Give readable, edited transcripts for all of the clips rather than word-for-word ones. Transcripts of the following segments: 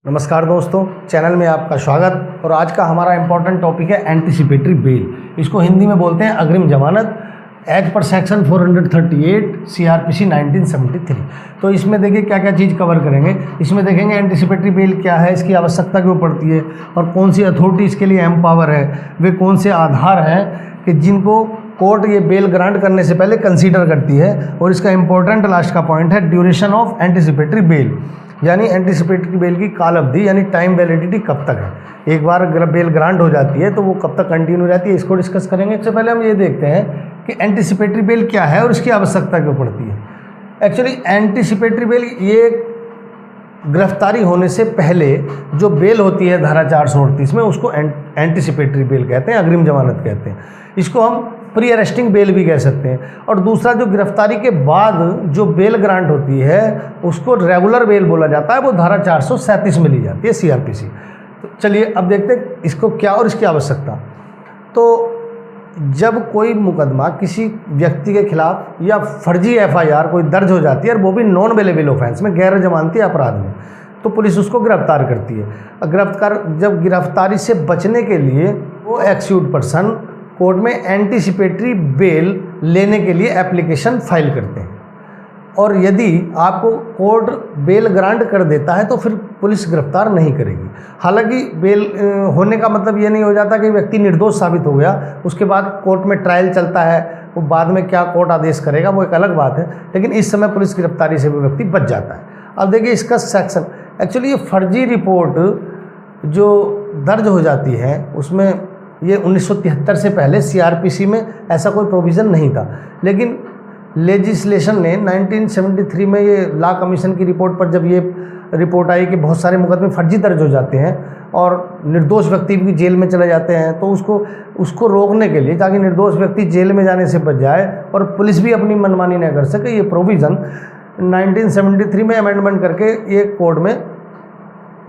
नमस्कार दोस्तों, चैनल में आपका स्वागत। और आज का हमारा इम्पोर्टेंट टॉपिक है एंटीसिपेटरी बेल। इसको हिंदी में बोलते हैं अग्रिम जमानत, एक्ट पर सेक्शन 438 CRPC 1973। तो इसमें देखिए क्या क्या चीज़ कवर करेंगे। इसमें देखेंगे एंटीसिपेटरी बेल क्या है, इसकी आवश्यकता क्यों पड़ती है और कौन सी अथॉरिटी इसके लिए एम्पावर है, वे कौन से आधार हैं कि जिनको कोर्ट ये बेल ग्रांट करने से पहले कंसीडर करती है। और इसका इंपॉर्टेंट लास्ट का पॉइंट है ड्यूरेशन ऑफ एंटीसिपेटरी बेल, यानी एंटीसिपेटरी बेल की काल अवधि यानी टाइम वैलिडिटी कब तक है। एक बार बेल ग्रांट हो जाती है तो वो कब तक कंटिन्यू रहती है, इसको डिस्कस करेंगे। इससे पहले हम ये देखते हैं कि एंटीसिपेटरी बेल क्या है और इसकी आवश्यकता क्यों पड़ती है। एक्चुअली एंटीसिपेटरी बेल ये गिरफ्तारी होने से पहले जो बेल होती है धारा 438 में, उसको एंटीसिपेटरी बेल कहते हैं, अग्रिम जमानत कहते हैं। इसको हम प्री अरेस्टिंग बेल भी कह सकते हैं। और दूसरा जो गिरफ्तारी के बाद जो बेल ग्रांट होती है उसको रेगुलर बेल बोला जाता है, वो धारा 437 में ली जाती है CRPC। तो चलिए अब देखते हैं इसको क्या और इसकी आवश्यकता। तो जब कोई मुकदमा किसी व्यक्ति के खिलाफ या फर्जी FIR कोई दर्ज हो जाती है और वो भी नॉन बेलेबल ऑफेंस में, गैर जमानती अपराध में, तो पुलिस उसको गिरफ्तार करती है। जब गिरफ्तारी से बचने के लिए वो एक्यूज्ड पर्सन कोर्ट में एंटीसिपेटरी बेल लेने के लिए एप्लीकेशन फाइल करते हैं। और यदि आपको कोर्ट बेल ग्रांट कर देता है तो फिर पुलिस गिरफ्तार नहीं करेगी। हालांकि बेल होने का मतलब ये नहीं हो जाता कि व्यक्ति निर्दोष साबित हो गया, उसके बाद कोर्ट में ट्रायल चलता है, वो बाद में क्या कोर्ट आदेश करेगा वो एक अलग बात है, लेकिन इस समय पुलिस गिरफ्तारी से भी व्यक्ति बच जाता है। अब देखिए इसका सेक्शन, एक्चुअली ये फर्जी रिपोर्ट जो दर्ज हो जाती है उसमें ये 1973 से पहले CRPC में ऐसा कोई प्रोविज़न नहीं था, लेकिन लेजिस्लेशन ने 1973 में ये लॉ कमीशन की रिपोर्ट पर जब ये रिपोर्ट आई कि बहुत सारे मुकदमे फर्जी दर्ज हो जाते हैं और निर्दोष व्यक्ति भी जेल में चले जाते हैं, तो उसको रोकने के लिए, ताकि निर्दोष व्यक्ति जेल में जाने से बच जाए और पुलिस भी अपनी मनमानी न कर सके, ये प्रोविज़न 1973 में अमेंडमेंट करके ये कोड में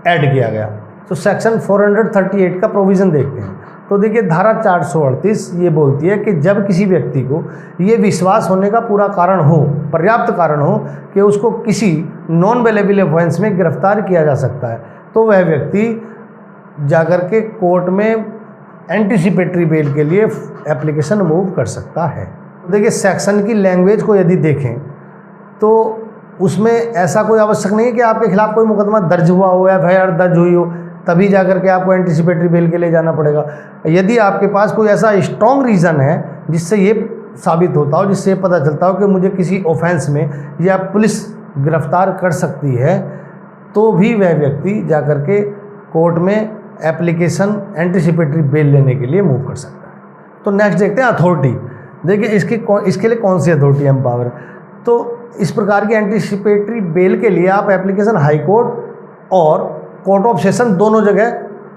ऐड किया गया। तो सेक्शन 438 का प्रोविज़न देखते हैं। तो देखिए धारा 438 ये बोलती है कि जब किसी व्यक्ति को ये विश्वास होने का पूरा कारण हो, पर्याप्त कारण हो कि उसको किसी नॉन बेलेबल ऑफेंस में गिरफ्तार किया जा सकता है, तो वह व्यक्ति जाकर के कोर्ट में एंटीसिपेटरी बेल के लिए एप्लीकेशन मूव कर सकता है। देखिए सेक्शन की लैंग्वेज को यदि देखें तो उसमें ऐसा कोई आवश्यक नहीं है कि आपके खिलाफ कोई मुकदमा दर्ज हुआ हो या FIR दर्ज हुई हो तभी जाकर के आपको एंटीसिपेटरी बेल के लिए जाना पड़ेगा। यदि आपके पास कोई ऐसा स्ट्रॉन्ग रीज़न है जिससे ये साबित होता हो, जिससे पता चलता हो कि मुझे किसी ऑफेंस में या पुलिस गिरफ्तार कर सकती है, तो भी वह व्यक्ति जाकर के कोर्ट में एप्लीकेशन एंटीसिपेटरी बेल लेने के लिए मूव कर सकता है। तो नेक्स्ट देखते हैं अथॉरिटी। देखिए इसके लिए कौन सी अथॉरिटी एम्पावर। तो इस प्रकार की एंटीसिपेटरी बेल के लिए आप एप्लीकेशन हाई कोर्ट और कोर्ट ऑफ सेशन दोनों जगह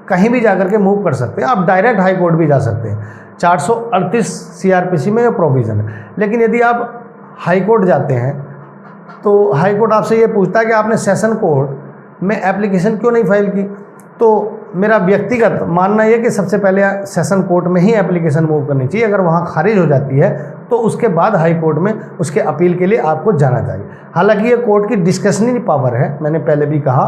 कहीं भी जाकर के मूव कर सकते हैं। आप डायरेक्ट हाई कोर्ट भी जा सकते हैं, 438 CRPC में यह प्रोविज़न है। लेकिन यदि आप हाई कोर्ट जाते हैं तो हाई कोर्ट आपसे ये पूछता है कि आपने सेशन कोर्ट में एप्लीकेशन क्यों नहीं फाइल की। तो मेरा व्यक्तिगत मानना यह कि सबसे पहले सेशन कोर्ट में ही एप्लीकेशन मूव करनी चाहिए। अगर वहाँ खारिज हो जाती है तो उसके बाद हाई कोर्ट में उसके अपील के लिए आपको जाना चाहिए। हालांकि ये कोर्ट की डिस्क्रिशनरी पावर है, मैंने पहले भी कहा,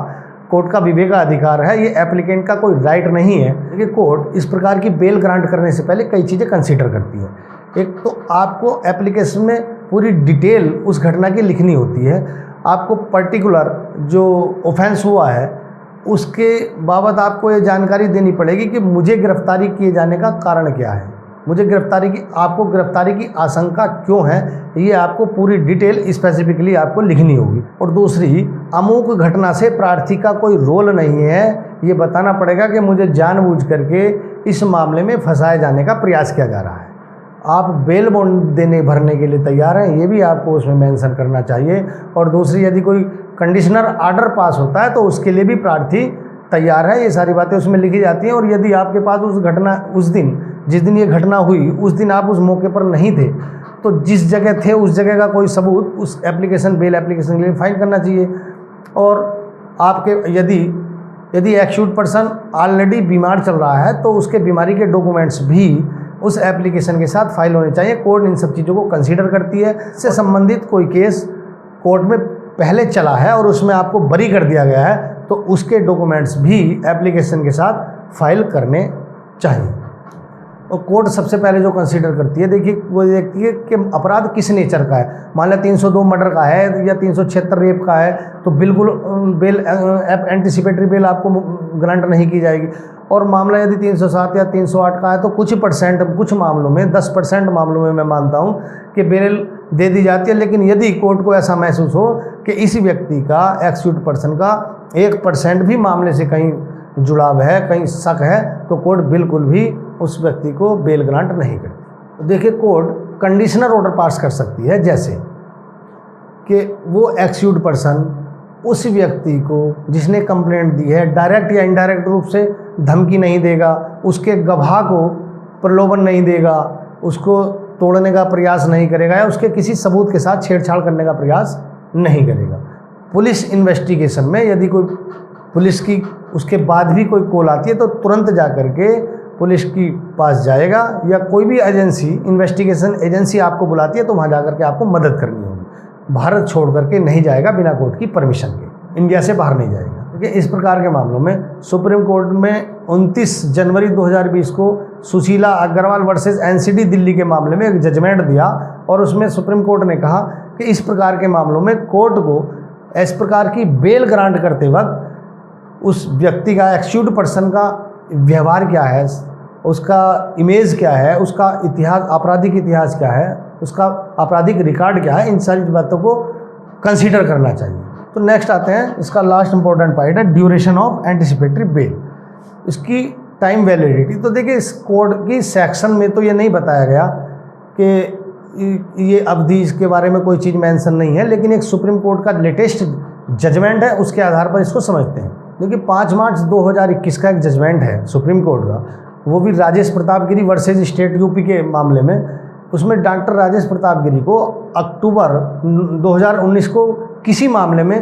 कोर्ट का विवेकाधिकार है, ये एप्लीकेंट का कोई राइट नहीं है। देखिए कोर्ट इस प्रकार की बेल ग्रांट करने से पहले कई चीज़ें कंसीडर करती है। एक तो आपको एप्लीकेशन में पूरी डिटेल उस घटना की लिखनी होती है, आपको पर्टिकुलर जो ऑफेंस हुआ है उसके बाबत आपको ये जानकारी देनी पड़ेगी कि मुझे गिरफ्तारी किए जाने का कारण क्या है, मुझे आपको गिरफ्तारी की आशंका क्यों है, ये आपको पूरी डिटेल स्पेसिफिकली आपको लिखनी होगी। और दूसरी, अमुक घटना से प्रार्थी का कोई रोल नहीं है, ये बताना पड़ेगा कि मुझे जानबूझ करके इस मामले में फंसाए जाने का प्रयास किया जा रहा है। आप बेल बॉन्ड भरने के लिए तैयार हैं, ये भी आपको उसमें मेंशन करना चाहिए। और दूसरी, यदि कोई कंडीशनर आर्डर पास होता है तो उसके लिए भी प्रार्थी तैयार है, ये सारी बातें उसमें लिखी जाती हैं। और यदि आपके पास उस दिन जिस दिन ये घटना हुई उस दिन आप उस मौके पर नहीं थे, तो जिस जगह थे उस जगह का कोई सबूत उस बेल एप्लीकेशन के लिए फाइल करना चाहिए। और आपके यदि एक्यूज्ड पर्सन ऑलरेडी बीमार चल रहा है तो उसके बीमारी के डॉक्यूमेंट्स भी उस एप्लीकेशन के साथ फाइल होने चाहिए। कोर्ट इन सब चीज़ों को कंसीडर करती है। इससे संबंधित कोई केस कोर्ट में पहले चला है और उसमें आपको बरी कर दिया गया है तो उसके डॉक्यूमेंट्स भी एप्लीकेशन के साथ फाइल करने चाहिए। और कोर्ट सबसे पहले जो कंसीडर करती है, देखिए वो देखती है कि अपराध किस नेचर का है। मान लिया 302 मर्डर का है या 376 रेप का है, तो बिल्कुल बेल एंटीसिपेटरी बेल आपको ग्रांट नहीं की जाएगी। और मामला यदि 307 या 308 का है तो कुछ मामलों में 10% मामलों में मैं मानता हूँ कि बेल दे दी जाती है। लेकिन यदि कोर्ट को ऐसा महसूस हो कि इस व्यक्ति का एक्यूट पर्सन का 1% भी मामले से कहीं जुड़ाव है, कहीं शक है, तो कोर्ट बिल्कुल भी उस व्यक्ति को बेल ग्रांट नहीं करती। तो देखिए कोर्ट कंडीशनल ऑर्डर पास कर सकती है, जैसे कि वो एक्यूट पर्सन उस व्यक्ति को जिसने कंप्लेंट दी है डायरेक्ट या इनडायरेक्ट रूप से धमकी नहीं देगा, उसके गवाह को प्रलोभन नहीं देगा, उसको तोड़ने का प्रयास नहीं करेगा या उसके किसी सबूत के साथ छेड़छाड़ करने का प्रयास नहीं करेगा। पुलिस इन्वेस्टिगेशन में यदि कोई पुलिस की उसके बाद भी कोई कॉल आती है तो तुरंत जा कर के पुलिस की पास जाएगा, या कोई भी एजेंसी इन्वेस्टिगेशन एजेंसी आपको बुलाती है तो वहाँ जा कर के आपको मदद करनी होगी। भारत छोड़ करके नहीं जाएगा बिना कोर्ट की परमिशन के, इंडिया से बाहर नहीं जाएगा। क्योंकि इस प्रकार के मामलों में सुप्रीम कोर्ट में 29 जनवरी 2020 को सुशीला अग्रवाल वर्सेस एनसीडी दिल्ली के मामले में एक जजमेंट दिया, और उसमें सुप्रीम कोर्ट ने कहा कि इस प्रकार के मामलों में कोर्ट को इस प्रकार की बेल ग्रांट करते वक्त उस व्यक्ति का एक्यूट पर्सन का व्यवहार क्या है, उसका इमेज क्या है, उसका इतिहास, आपराधिक इतिहास क्या है, उसका आपराधिक रिकॉर्ड क्या है, इन सारी बातों को कंसीडर करना चाहिए। तो नेक्स्ट आते हैं, इसका लास्ट इंपॉर्टेंट पॉइंट है ड्यूरेशन ऑफ एंटीसिपेटरी बेल, इसकी टाइम वैलिडिटी। तो देखिए इस कोड की सेक्शन में तो ये नहीं बताया गया कि ये अवधि, इसके बारे में कोई चीज़ मेंशन नहीं है, लेकिन एक सुप्रीम कोर्ट का लेटेस्ट जजमेंट है, उसके आधार पर इसको समझते हैं। देखिए 5 मार्च 2021 का एक जजमेंट है सुप्रीम कोर्ट का, वो भी राजेश प्रताप गिरी वर्सेज स्टेट यूपी के मामले में। उसमें डॉक्टर राजेश प्रताप गिरी को अक्टूबर 2019 को किसी मामले में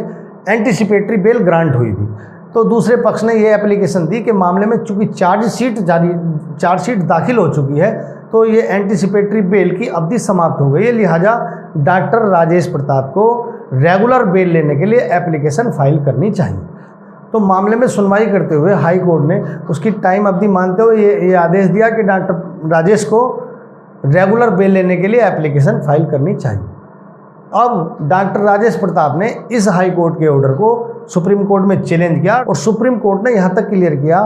एंटीसिपेटरी बेल ग्रांट हुई थी। तो दूसरे पक्ष ने ये एप्लीकेशन दी कि मामले में चूंकि चार्जशीट दाखिल हो चुकी है तो ये एंटीसिपेटरी बेल की अवधि समाप्त हो गई है, लिहाजा डॉक्टर राजेश प्रताप को रेगुलर बेल लेने के लिए एप्लीकेशन फाइल करनी चाहिए। तो मामले में सुनवाई करते हुए हाई कोर्ट ने उसकी टाइम अवधि मानते हुए ये आदेश दिया कि डॉक्टर राजेश को रेगुलर बेल लेने के लिए एप्लीकेशन फाइल करनी चाहिए। अब डॉक्टर राजेश प्रताप ने इस हाई कोर्ट के ऑर्डर को सुप्रीम कोर्ट में चैलेंज किया, और सुप्रीम कोर्ट ने यहाँ तक क्लियर किया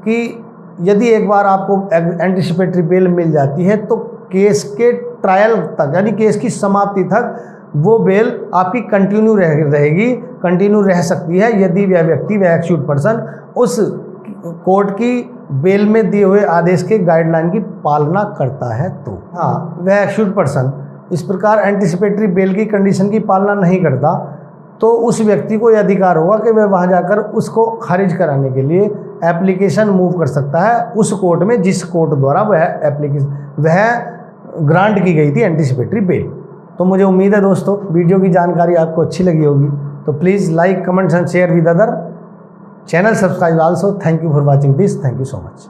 कि यदि एक बार आपको एंटीसिपेटरी बेल मिल जाती है तो केस के ट्रायल तक, यानी केस की समाप्ति तक वो बेल आपकी कंटिन्यू रह सकती है, यदि वह व्यक्ति, वह एक्यूट पर्सन उस कोर्ट की बेल में दिए हुए आदेश के गाइडलाइन की पालना करता है। तो हाँ, वह एक्यूट पर्सन इस प्रकार एंटीसिपेटरी बेल की कंडीशन की पालना नहीं करता तो उस व्यक्ति को यह अधिकार होगा कि वह वहाँ जाकर उसको खारिज कराने के लिए एप्लीकेशन मूव कर सकता है उस कोर्ट में जिस कोर्ट द्वारा वह ग्रांट की गई थी एंटीसिपेटरी बेल। तो मुझे उम्मीद है दोस्तों वीडियो की जानकारी आपको अच्छी लगी होगी, तो please like, comments and share with other, channel subscribe also. Thank you for watching this, thank you so much.